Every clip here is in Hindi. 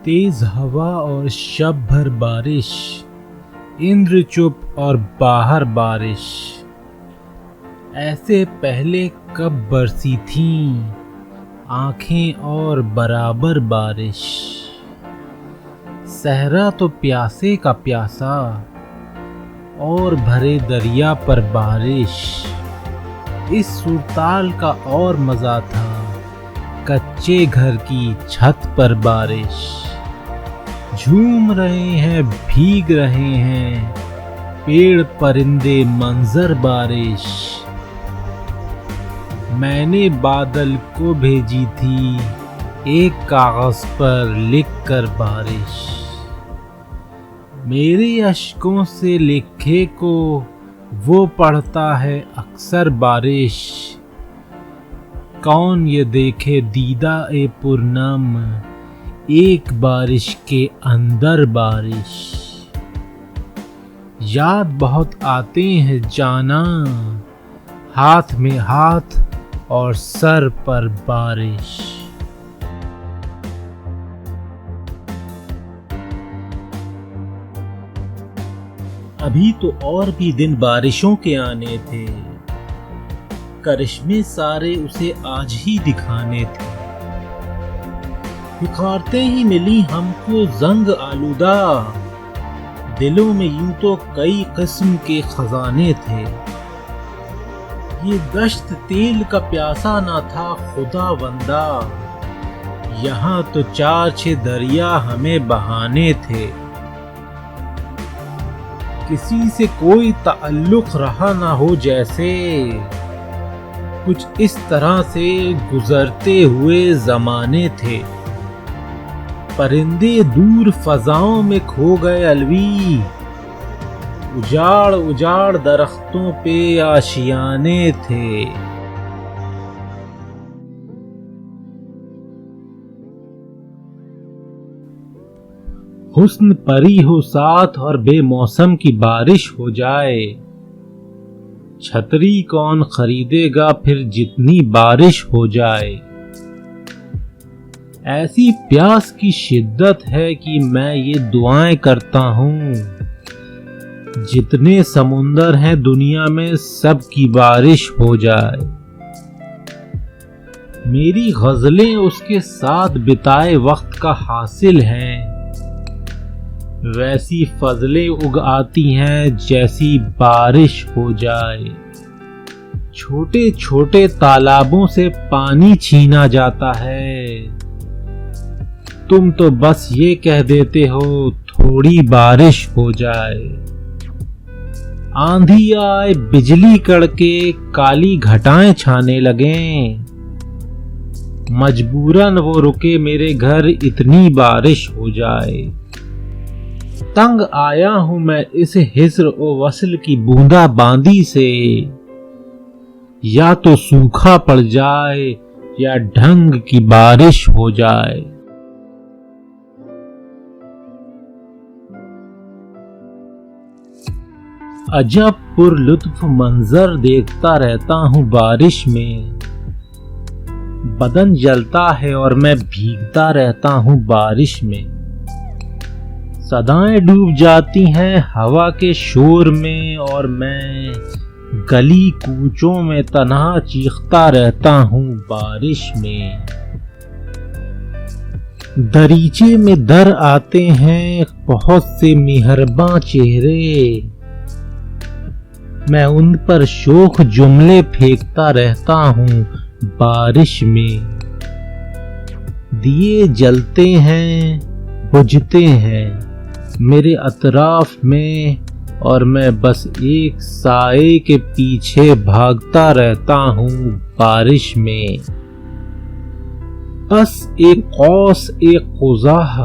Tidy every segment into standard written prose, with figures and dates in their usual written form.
तेज हवा और शब भर बारिश, इंद्र चुप और बाहर बारिश। ऐसे पहले कब बरसी थीं आंखें और बराबर बारिश। सहरा तो प्यासे का प्यासा और भरे दरिया पर बारिश। इस सुरताल का और मजा था कच्चे घर की छत पर बारिश। झूम रहे हैं, भीग रहे हैं पेड़ परिंदे, मंजर बारिश। मैंने बादल को भेजी थी एक कागज पर लिखकर बारिश। मेरे अश्कों से लिखे को वो पढ़ता है अक्सर बारिश। कौन ये देखे दीदा ए पूर्णम, एक बारिश के अंदर बारिश। याद बहुत आते हैं जाना, हाथ में हाथ और सर पर बारिश। अभी तो और भी दिन बारिशों के आने थे, करिश्मे सारे उसे आज ही दिखाने थे। पुकारते ही मिली हमको जंग आलूदा, दिलों में यूं तो कई किस्म के खजाने थे। ये दश्त तेल का प्यासा ना था खुदा वंदा, यहाँ तो 4-6 दरिया हमें बहाने थे। किसी से कोई ताल्लुक रहा ना हो जैसे, कुछ इस तरह से गुजरते हुए जमाने थे। परिंदे दूर फजाओं में खो गए अलवी, उजाड़ उजाड़ दरख्तों पे आशियाने थे। हुस्न परी हो साथ और बेमौसम की बारिश हो जाए, छतरी कौन खरीदेगा फिर जितनी बारिश हो जाए। ऐसी प्यास की शिद्दत है कि मैं ये दुआएं करता हूँ, जितने समुंदर हैं दुनिया में सब की बारिश हो जाए। मेरी गजलें उसके साथ बिताए वक्त का हासिल हैं, वैसी फजलें उग आती हैं जैसी बारिश हो जाए। छोटे छोटे तालाबों से पानी छीना जाता है, तुम तो बस ये कह देते हो थोड़ी बारिश हो जाए। आंधी आए, बिजली कड़के, काली घटाएं छाने लगें, मजबूरन वो रुके मेरे घर इतनी बारिश हो जाए। तंग आया हूं मैं इस हिस्र ओ वसल की बूंदा बांदी से, या तो सूखा पड़ जाए या ढंग की बारिश हो जाए। अजब पुरलुत्फ मंजर देखता रहता हूँ बारिश में, बदन जलता है और मैं भीगता रहता हूँ बारिश में। सदाएं डूब जाती हैं हवा के शोर में और मैं गली कूचों में तन्हा चीखता रहता हूँ बारिश में। दरीचे में दर आते हैं बहुत से मेहरबान चेहरे, मैं उन पर शोख जुमले फेंकता रहता हूँ बारिश में। दिए जलते हैं, बुझते हैं मेरे अतराफ में और मैं बस एक साए के पीछे भागता रहता हूँ बारिश में। बस एक कौस, एक कुज़ाह,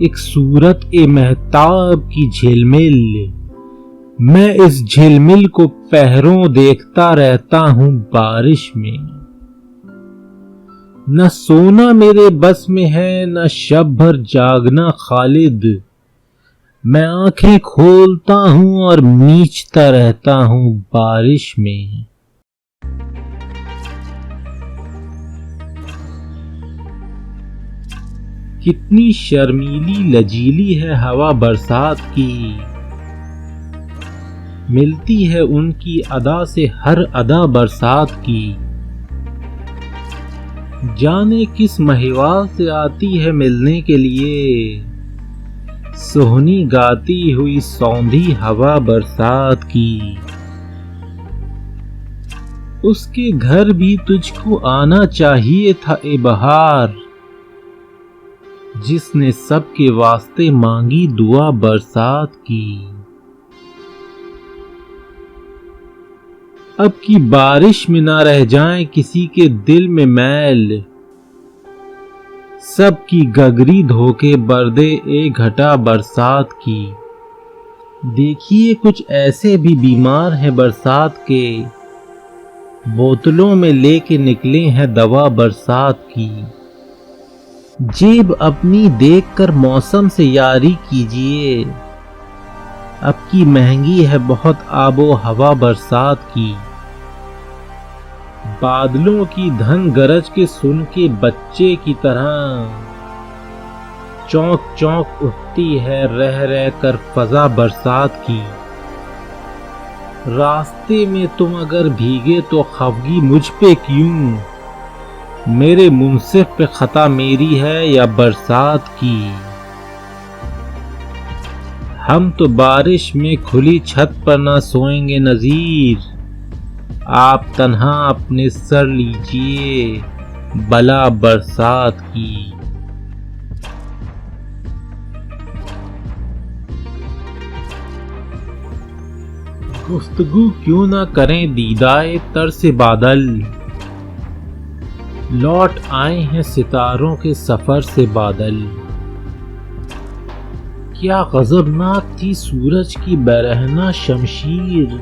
एक सूरत ए महताब की झिलमिल, मैं इस झिलमिल को पहरों देखता रहता हूँ बारिश में। न सोना मेरे बस में है, न शब भर जागना खालिद, मैं आंखें खोलता हूँ और मीचता रहता हूँ बारिश में। कितनी शर्मीली लजीली है हवा बरसात की, मिलती है उनकी अदा से हर अदा बरसात की। जाने किस महिवाल से आती है मिलने के लिए, सोहनी गाती हुई सौंधी हवा बरसात की। उसके घर भी तुझको आना चाहिए था ए बहार, जिसने सबके वास्ते मांगी दुआ बरसात की। अब की बारिश में ना रह जाए किसी के दिल में मैल, सबकी गगरी धोके बरदे ए घटा बरसात की। देखिए कुछ ऐसे भी बीमार हैं बरसात के, बोतलों में लेके निकले हैं दवा बरसात की। जेब अपनी देखकर मौसम से यारी कीजिए, अब की महंगी है बहुत आबो हवा बरसात की। बादलों की धन गरज के सुन के बच्चे की तरह चौंक चौंक उठती है रह रह कर फजा बरसात की। रास्ते में तुम अगर भीगे तो खफगी मुझ पे क्यों, मेरे मुंसिफ पे खता मेरी है या बरसात की। हम तो बारिश में खुली छत पर ना सोएंगे नजीर, आप तन्हा अपने सर लीजिए बला बरसात की। गुफ्तगू क्यों ना करें दीदाए तर से बादल, लौट आए हैं सितारों के सफर से बादल। क्या गजबनाक थी सूरज की बेरहना शमशीर,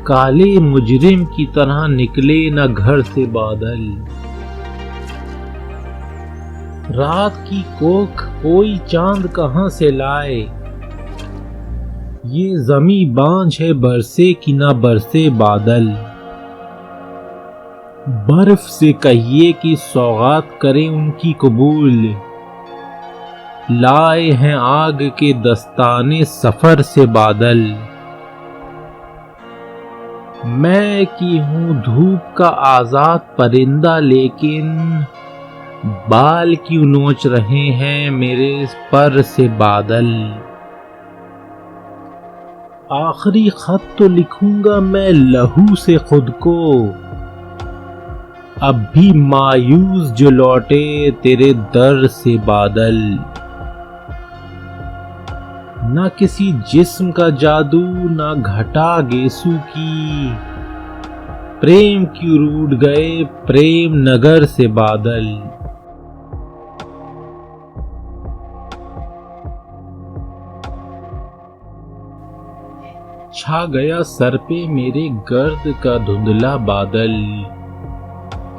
काले मुजरिम की तरह निकले न घर से बादल। रात की कोख कोई चांद कहां से लाए, ये जमी बांझ है बरसे कि ना बरसे बादल। बर्फ से कहिए कि सौगात करें उनकी कबूल, लाए हैं आग के दस्ताने सफर से बादल। मैं की हूं धूप का आजाद परिंदा, लेकिन बाल क्यों नोच रहे हैं मेरे पर से बादल। आखिरी खत तो लिखूंगा मैं लहू से खुद को, अब भी मायूस जो लौटे तेरे दर से बादल। ना किसी जिस्म का जादू ना घटा गेसू की, प्रेम क्यों रूठ गए प्रेम नगर से बादल। छा गया सर पे मेरे गर्द का धुंधला बादल,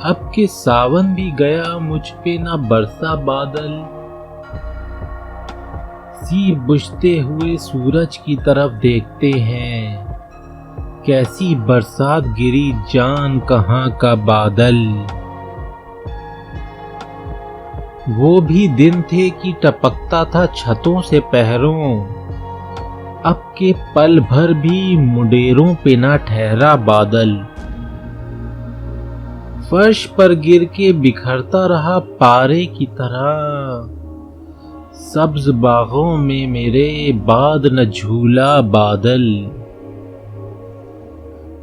अब के सावन भी गया मुझ पे ना बरसा बादल। सी बुझते हुए सूरज की तरफ देखते हैं, कैसी बरसात गिरी जान कहां का बादल। वो भी दिन थे कि टपकता था छतों से पहरों, अब के पल भर भी मुंडेरों पे ना ठहरा बादल। फर्श पर गिर के बिखरता रहा पारे की तरह, सब्ज बागों में मेरे बाद न झूला बादल।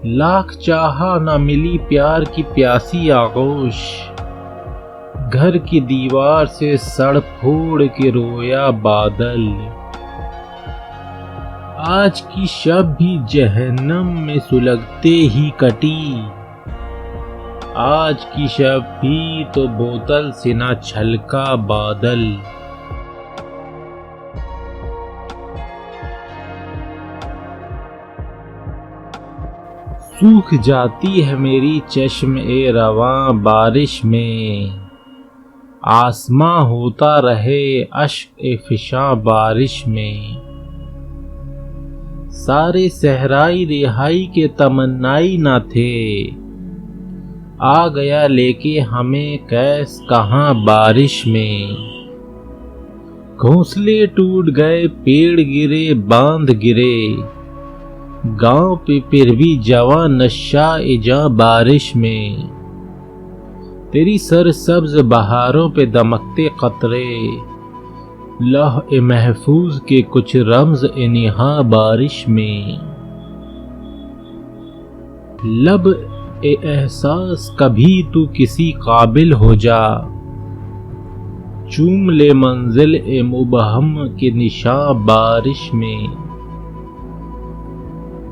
लाख चाहा न मिली प्यार की प्यासी आगोश, घर की दीवार से सड़ फोड़ के रोया बादल। आज की शब भी जहन्नम में सुलगते ही कटी, आज की शब भी तो बोतल से ना छलका बादल। सूख जाती है मेरी चश्म ए रवां बारिश में, आसमां होता रहे अश्क ए फिशां बारिश में। सारे सहराई रिहाई के तमन्नाई ना थे, आ गया लेके हमें कैस कहाँ बारिश में। घोंसले टूट गए, पेड़ गिरे, बांध गिरे, गांव पे फिर भी जवां नशा एजा बारिश में। तेरी सरसब्ज बहारों पे दमकते कतरे, लौह ए महफूज के कुछ रम्ज ए निहा बारिश में। लब ए एहसास कभी तू किसी काबिल हो जा, चूम ले मंजिल ए मुबहम के निशा बारिश में।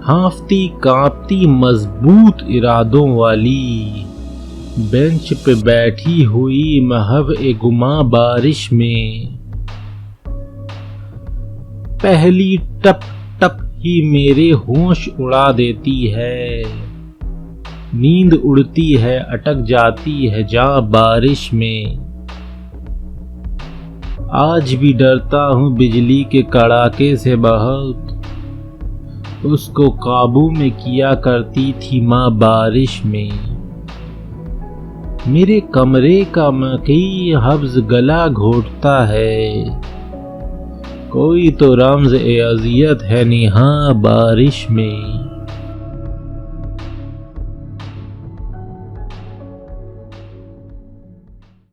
हांफती कांपती मजबूत इरादों वाली, बेंच पे बैठी हुई महव ए गुमा बारिश में। पहली टप टप ही मेरे होश उड़ा देती है, नींद उड़ती है अटक जाती है जा बारिश में। आज भी डरता हूँ बिजली के कड़ाके से बहुत, उसको काबू में किया करती थी माँ बारिश में। मेरे कमरे का मकी हब्स गला घोटता है, कोई तो रम्ज ए अजियत है निहा बारिश में।